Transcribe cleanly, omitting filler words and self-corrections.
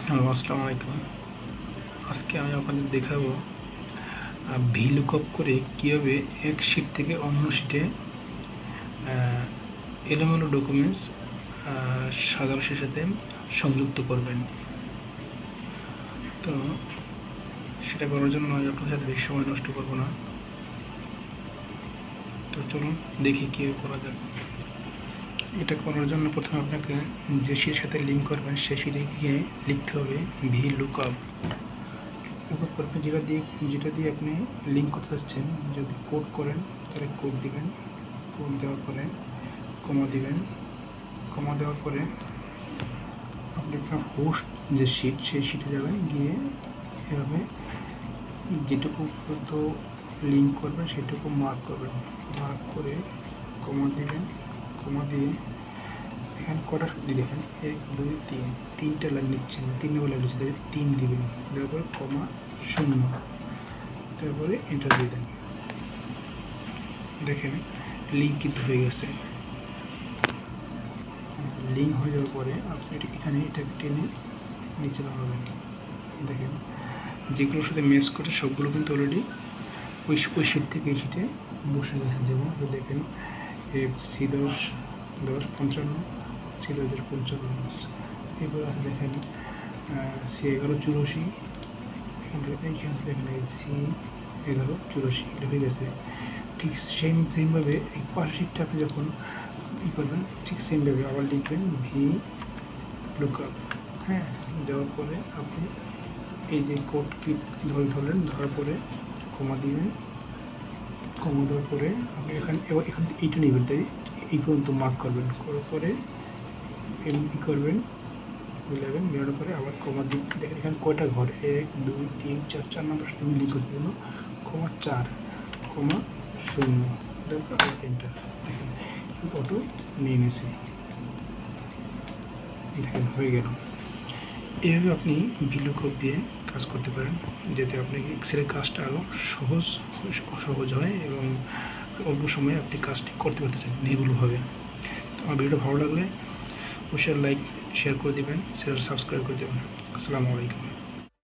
Hello, আসসালামু আলাইকুম। আজকে আমি আপনাদের দেখাবো VLOOKUP করে কীভাবে এক শিট থেকে অন্য শিটে এলোমেলো ডকুমেন্টস সাজানোর সাথে সংযুক্ত করবেন। তো সেটা করার জন্য আমি আপনার সাথে বেশি সময় নষ্ট করব না। তো চলুন দেখি কীভাবে করা যায়। এটা করার জন্য প্রথমে আপনাকে যে শিটের সাথে লিঙ্ক করবেন সেই শিটে গিয়ে লিখতে হবে VLOOKUP করবেন, যেটা দিয়ে আপনি লিঙ্ক করতে চাচ্ছেন। যদি কোড করেন তাহলে কোড দিবেন, কোড দেওয়ার পরে কমা দিবেন, কমা দেওয়ার পরে আপনি আপনার হোস্ট যে শিট সেই শিটে যাবেন, গিয়ে এভাবে যেটুকু পর্যন্ত লিঙ্ক করবেন সেটুকু মার্ক করবেন, মার্ক করে কমা দিবেন, কমা দিয়ে এখানে কটা দিয়ে দেখেন 1 2 3 তিনটা লাইন লিখছেন, 3 নম্বর লাইন লিখছেন, 3 দিবেন, দেওয়ার পরে কমা 0, তারপরে এন্টার দিয়ে দেন। দেখেন লিঙ্ক কিন্তু হয়ে গেছে। লিঙ্ক হয়ে যাওয়ার পরে আপনি এখানে এটাকে টেনে নিচে নামাবেন। দেখেন যেগুলোর সাথে ম্যাচ করে সবগুলো কিন্তু অলরেডি ওই শিট থেকে এই শিটে বসে গেছে। যেমন দেখেন C10 55, C10 55, এরপর আছে দেখেন C11 84, এখান থেকে দেখেন এই C11 84 এটা হয়ে গেছে। ঠিক সেমভাবে এই পাশের শিটটা আপনি যখন করবেন ঠিক সেমভাবে আবার লিখবেন VLOOKUP। হ্যাঁ, দেওয়ার পরে আপনি এই যে কোড ক্লিক ধরলেন, ধরার পরে কমা দিবেন, কমা দেওয়ার পরে আপনি এখানে এইটা নেবেন, তাই এই পর্যন্ত মার্ক করবেন, করার পরে এমনি করবেন 11 বেরোনোর পরে আবার কমা দিন। দেখেন এখানে কয়টা ঘর 1 2 3 4 4 নম্বর সাথে লিঙ্ক করতে জন্য কমা 4 কমা 0, তারপর আবার এন্টার। দেখেন অটো নিয়ে নিয়েছে, দেখেন হয়ে গেল। এভাবে আপনি VLOOKUP দিয়ে কাজ করতে পারেন, যাতে আপনি এক্সেলের কাজটা আরও সহজ হয় এবং অল্প সময়ে আপনি কাজটি করতে পারতেছেন নির্ভুলভাবে। আমার ভিডিওটা ভালো লাগলে অবশ্যই লাইক শেয়ার করে দেবেন, চ্যানেল সাবস্ক্রাইব করে দেবেন। আসসালামু আলাইকুম।